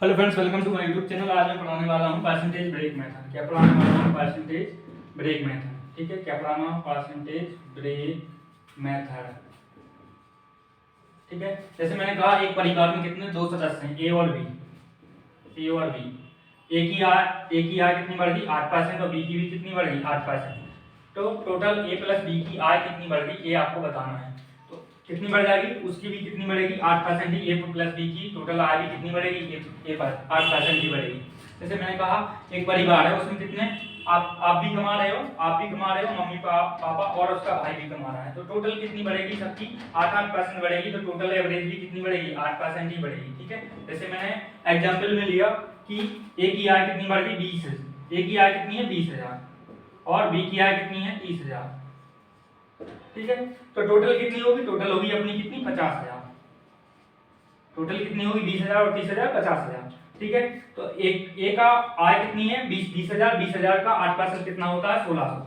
Hello friends, welcome to my YouTube channel. आज मैं पढ़ाने वाला हूँ परसेंटेज ब्रेक मेथड। क्या पढ़ाने वाला हूँ? Percentage break method. ठीक है, क्या पढ़ाना हूँ? Percentage break method. ठीक है, जैसे मैंने कहा एक परिवार में कितने दो सदस्य हैं, ए और बी। ए की आय कितनी बढ़ गई? 8%। और बी की भी कितनी बढ़ गई? 8%। तो टोटल ए प्लस बी की आय कितनी बढ़ गई, ये आपको बताना है। तो कितनी बढ़ जाएगी? उसकी भी कितनी बढ़ेगी? 8% ही। ए प्लस बी की टोटल आय भी कितनी बढ़ेगी? ए पर 8% ही बढ़ेगी। जैसे मैंने कहा एक परिवार है, उसमें कितने आप भी कमा रहे हो, मम्मी पापा और उसका भाई भी कमा रहा है। तो टोटल कितनी बढ़ेगी? सबकी 8% बढ़ेगी। तो टोटल एवरेज भी कितनी बढ़ेगी? 8% ही बढ़ेगी। ठीक है, जैसे मैंने एग्जाम्पल में लिया कि ए की आय कितनी बढ़ गई? 20। ए की आय कितनी है? 20,000। और बी की आय कितनी है? 30,000। ठीक है, तो टोटल कितनी होगी? टोटल होगी अपनी कितनी? 50,000। टोटल कितनी होगी? 20,000 और 30,000 50,000। ठीक है, तो एक ए का आय कितनी है? 20,000। 20,000 का 8% कितना होता है? 1600।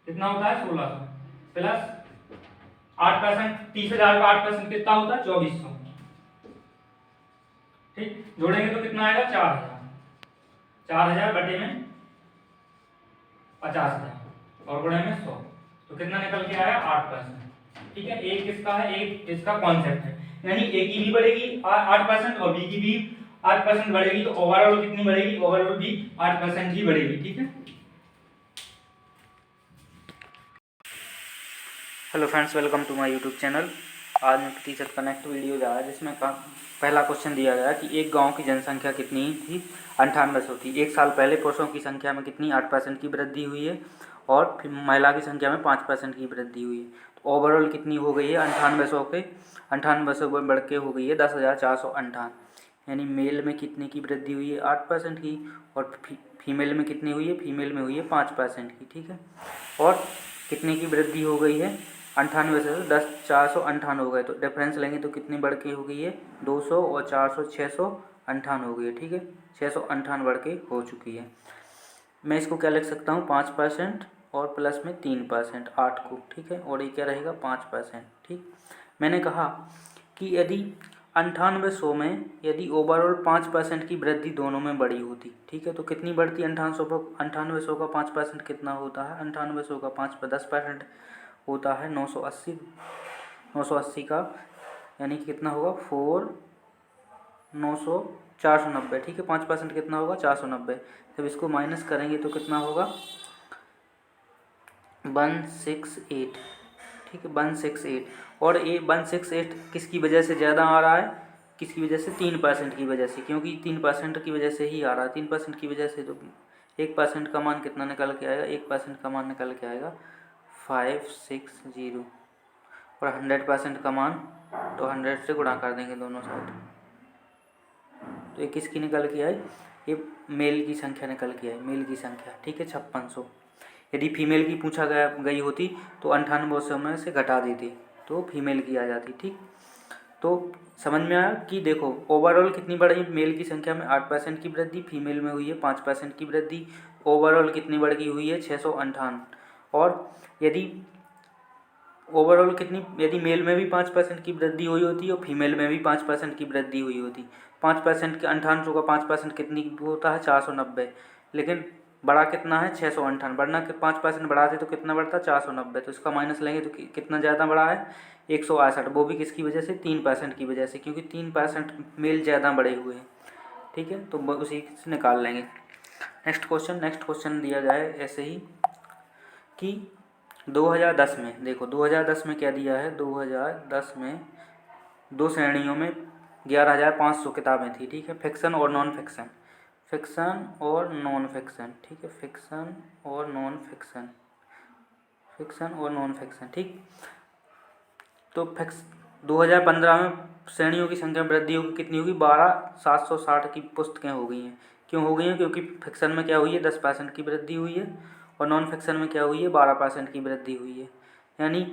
कितना होता है? 1600 प्लस 8%। 30,000 का 8% कितना होता है? 2400। ठीक, जोड़ेंगे तो कितना आएगा? 4,000। 4,000 बटे में 50,000 और गुणे में 100। तो कितना निकल के आया? 8%। ठीक है, एक किसका है? एक इसका कॉन्सेप्ट है, यानी ए की भी बढ़ेगी 8% और बी की भी 8% बढ़ेगी। तो ओवरऑल कितनी बढ़ेगी? ओवरऑल भी 8% ही बढ़ेगी। ठीक है। Hello friends, welcome to my YouTube channel. आज मैं टीचर कनेक्ट वीडियो जा रहा है, जिसमें पहला क्वेश्चन दिया गया कि एक गांव की जनसंख्या कितनी थी? 9800 थी। एक साल पहले पुरुषों की संख्या में कितनी 8% की वृद्धि हुई है और फिर महिला की संख्या में 5% की वृद्धि हुई है। तो ओवरऑल कितनी हो गई है? 9800 में बढ़ के हो गई है 10,458। यानी मेल में कितने की वृद्धि हुई है? 8% की। और फीमेल में कितनी हुई है? फीमेल में हुई है 5% की। ठीक है, और कितने की वृद्धि हो गई है? 98 से 10,458 हो गए। तो डिफरेंस लेंगे तो कितनी बढ़ के हो गई है? 200 और 400 658 हो गई है। ठीक है, 658 बढ़ के हो चुकी है। मैं इसको क्या लिख सकता हूँ? 5% और प्लस में 3% 8 को। ठीक है, और ये क्या रहेगा? 5%। ठीक, मैंने कहा कि यदि 9800 में यदि ओवरऑल 5% की वृद्धि दोनों में बढ़ी होती, ठीक है, तो कितनी बढ़ती? 9800 का 5% कितना होता है? 9800 का 10% होता है 980। 980 का यानी कि कितना होगा? 490। ठीक है, 5% कितना होगा? 490। जब इसको माइनस करेंगे तो कितना होगा? 168। ठीक है, 168। और ये 168 किसकी वजह से ज़्यादा आ रहा है? किसकी वजह से? 3% की वजह से, क्योंकि 3% की वजह से ही आ रहा है। 3% की वजह से तो 1% का मान कितना निकल के आएगा? 1% का मान निकल के आएगा 560। और 100% का मान तो 100 से गुणा कर देंगे दोनों साइड। तो ये किसकी निकल के आई? ये मेल की संख्या निकल के आई, मेल की संख्या। ठीक है, 5600। यदि फीमेल की पूछा गई होती तो 9800 में से घटा देती तो फीमेल की आ जाती। ठीक, तो समझ में आया कि देखो ओवरऑल कितनी बढ़ी? मेल की संख्या में 8% की वृद्धि, फीमेल में हुई है 5% की वृद्धि। ओवरऑल कितनी बढ़ गई हुई है? 658। और यदि ओवरऑल कितनी, यदि मेल में भी 5% की वृद्धि हुई होती और फीमेल में भी 5% की वृद्धि हुई होती। 5% के 9800 का 5% कितनी होता है? 490। लेकिन बड़ा कितना है? 658। बढ़ना के 5% बढ़ाते तो कितना बढ़ता? 490। तो इसका माइनस लेंगे तो कितना ज़्यादा बढ़ा है? 168। वो भी किसकी वजह से? 3% की वजह से, क्योंकि 3% मेल ज़्यादा बढ़े हुए हैं। ठीक है, तो उसी से निकाल लेंगे। नेक्स्ट क्वेश्चन दिया जाए ऐसे ही कि 2010 में, देखो 2010 में क्या दिया है? 2010 में दो श्रेणियों में 11,500 किताबें थी। ठीक है, फिक्शन और नॉन फिक्शन। फिक्शन और नॉन फिक्शन। ठीक है, फिक्शन और नॉन फिक्शन। फिक्शन और नॉन फिक्शन। ठीक, तो 2015 में श्रेणियों की संख्या में वृद्धि होगी। कितनी होगी? 12,760 की पुस्तकें हो गई हैं। क्यों हो गई हैं? क्योंकि फिक्शन में क्या हुई है? 10% की वृद्धि हुई है और नॉन फिक्शन में क्या हुई है? 12% की वृद्धि हुई है। यानी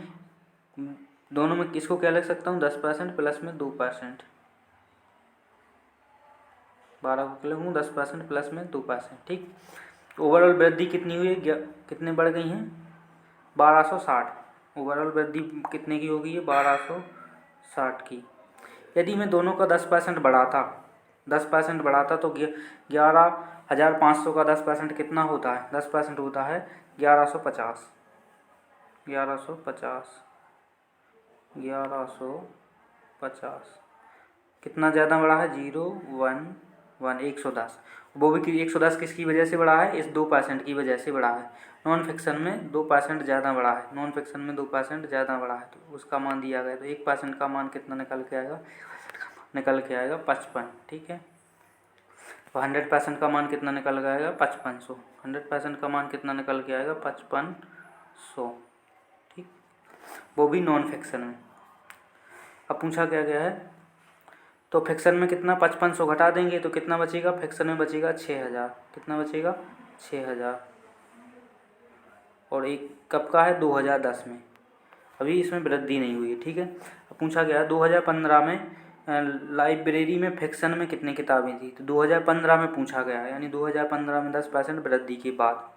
दोनों में किसको क्या लिख सकता हूँ? 10% प्लस में 2%। 12 को क्या लिखूँ? 10% प्लस में 2%। ठीक, ओवरऑल वृद्धि कितनी हुई है? कितने बढ़ गई हैं? 1260। ओवरऑल वृद्धि कितने की हो गई है? 1260 की। यदि मैं दोनों का 10% बढ़ाता, 10% बढ़ाता तो 11,500 का 10% कितना होता है? 10% होता है 1150। 1150 कितना ज़्यादा बढ़ा है? 0, 1, 1, 110। वो भी 110 किसकी वजह से बढ़ा है? इस 2% की वजह से बढ़ा है। नॉन फिक्शन में 2% ज़्यादा बढ़ा है, नॉन फिक्शन में 2% ज़्यादा बढ़ा है, तो उसका मान दिया गया। तो 1% का मान कितना निकल के आएगा? 55। ठीक है, तो 100% का मान कितना निकल के आएगा? 5500। 100% का मान कितना निकल के आएगा? 5500। ठीक, वो भी नॉन फिक्शन में। अब पूछा क्या गया है, तो फिक्शन में कितना? 5500 घटा देंगे तो कितना बचेगा? फिक्शन में बचेगा 6000। कितना बचेगा? 6000। और एक कब का है? 2010 में। अभी इसमें वृद्धि नहीं हुई है। ठीक है, अब पूछा गया 2015 में लाइब्रेरी में फिक्शन में कितनी किताबें थी? तो 2015 में पूछा गया है, यानी 2015 में 10% वृद्धि के बाद।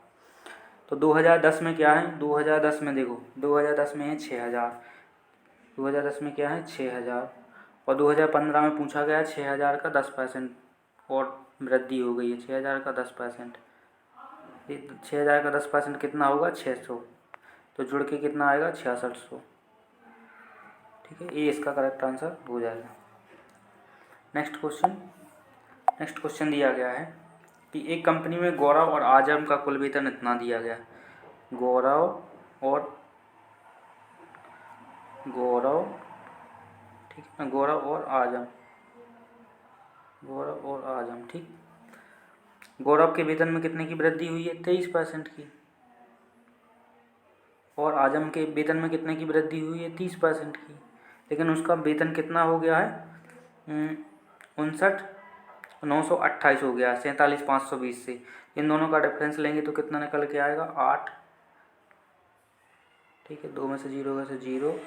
तो 2010 में क्या है? 2010 में देखो, 2010 में है 6000। 2010 में क्या है? 6000। और 2015 में पूछा गया 6000 का 10% और वृद्धि हो गई है। 6000 का 10%, 6000 का 10% कितना होगा? 600। तो जुड़ के कितना आएगा? 6600। ठीक है, ये इसका करेक्ट आंसर हो जाएगा। नेक्स्ट क्वेश्चन दिया गया है कि एक कंपनी में गौरव और आजम का कुल वेतन इतना दिया गया है। गौरव ठीक है ना, गौरव और आजम। ठीक, गौरव के वेतन में कितने की वृद्धि हुई है? 23% की। और आजम के वेतन में कितने की वृद्धि हुई है? 30% की। लेकिन उसका वेतन कितना हो गया है? 59,928 हो गया, 47,520 से। इन दोनों का डिफरेंस लेंगे तो कितना निकल के आएगा? 8। ठीक है, 2 में से 0 गए तो 0,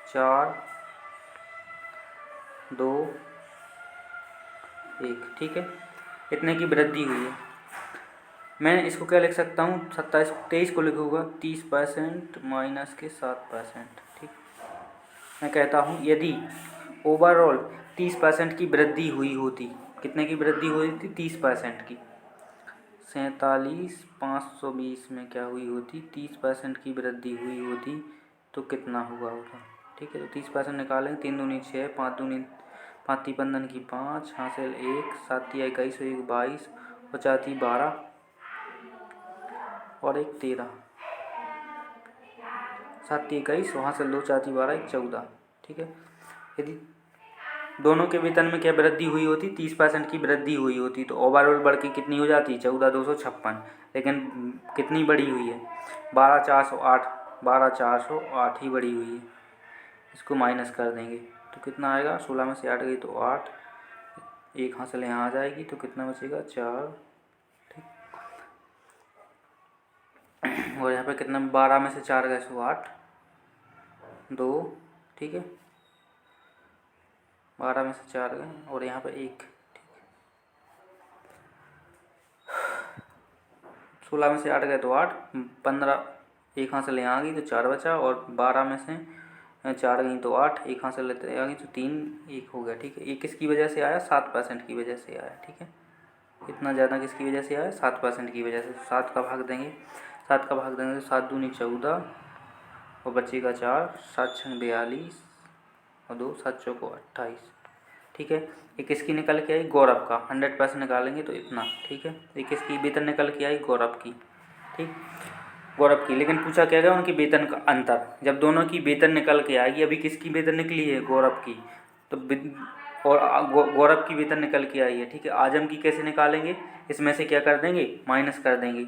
4, 2, 1। ठीक है, इतने की वृद्धि हुई है। मैं इसको क्या लिख सकता हूँ? 23 को लिखूँगा 30% माइनस के 7%। ठीक, मैं कहता हूँ यदि ओवरऑल 30% की वृद्धि हुई होती, कितने की वृद्धि हुई थी? 30% की। 47,520 में क्या हुई होती? 30% की वृद्धि हुई होती तो कितना हुआ होगा? ठीक है, तो 30% निकालें। 3 दूनी 6, 5 दूनी 5 ती 15 की 5, हासिल 1, 7 ती 21, 1 22, और 4 ती 12, और 1 13, 7 ती 21, वहाँ से 2, 4 ती 12, 1 14। ठीक है, यदि दोनों के वेतन में क्या वृद्धि हुई होती? 30% की वृद्धि हुई होती तो ओवरऑल बढ़ के कितनी हो जाती? 14,256। लेकिन कितनी बढ़ी हुई है? 12,408। 12,408 ही बढ़ी हुई है। इसको माइनस कर देंगे तो कितना आएगा? 16 में से 8 गई तो 8, एक हासिल यहाँ आ जाएगी तो कितना बचेगा? 4। ठीक, और यहाँ पे कितना? 12 में से 4 गए तो 8, 2। ठीक है, 12 में से 4 गए और यहाँ पे 1। 16 में से 8 गए तो 8, 15, एक हासिल यहाँ आ गई तो 4 बचा, और 12 में से 4 गई तो 8, एक हासिल लेते आ गई तो 3, 1 हो गया। ठीक है, ये किसकी वजह से आया? 7% की वजह से आया। ठीक है, इतना ज़्यादा किसकी वजह से आया? 7% की वजह से। 7 का भाग देंगे तो 7 दूनी 14, और बचेगा 4, 7 छंग 42, और 2, 7 चौको 28। ठीक है, ये किसकी निकल के आई? गौरव का। 100% निकालेंगे तो इतना। ठीक है, ये किसकी वेतन निकल के आई? गौरव की। ठीक, गौरव की। लेकिन पूछा क्या गया? उनकी वेतन का अंतर। जब दोनों की वेतन निकल के आएगी, अभी किसकी वेतन निकली है? गौरव की। तो और गौरव की वेतन निकल के आई है। ठीक है, आजम की कैसे निकालेंगे? इसमें से क्या कर देंगे? माइनस कर देंगे।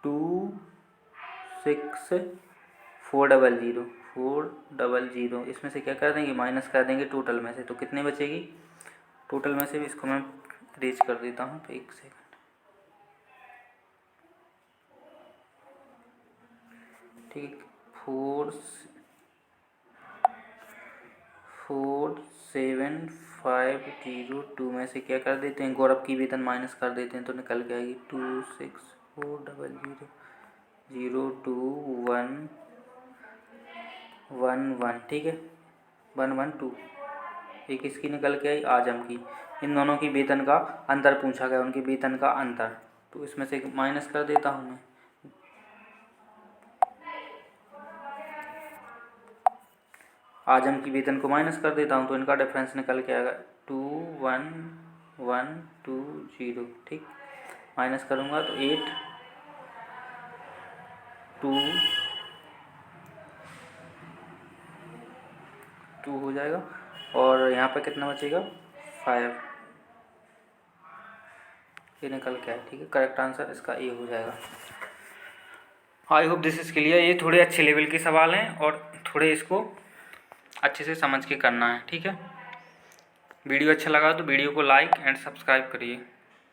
26,400 इसमें से क्या कर देंगे? माइनस कर देंगे टोटल में से। तो कितने बचेगी? टोटल में से भी इसको मैं रेज कर देता हूँ, तो 1 सेकंड। ठीक, 4,7,502 में से क्या कर देते हैं? गौरव की वेतन माइनस कर देते हैं तो निकल के आएगी 26,400,021,1,1। ठीक है, 112। ये किसकी निकल के आई, आजम की। इन दोनों की वेतन का अंतर पूछा गया, उनकी वेतन का अंतर, तो इसमें से माइनस कर देता हूँ मैं। आजम की वेतन को माइनस कर देता हूँ तो इनका डिफरेंस निकल के आएगा 21,120। ठीक, माइनस करूँगा तो 8,2 हो जाएगा, और यहाँ पर कितना बचेगा 5, ये निकल के आए। ठीक है, करेक्ट आंसर इसका ए हो जाएगा। I hope this is clear. ये थोड़े अच्छे लेवल के सवाल हैं और थोड़े इसको अच्छे से समझ के करना है। ठीक है, वीडियो अच्छा लगा तो वीडियो को लाइक एंड सब्सक्राइब करिए।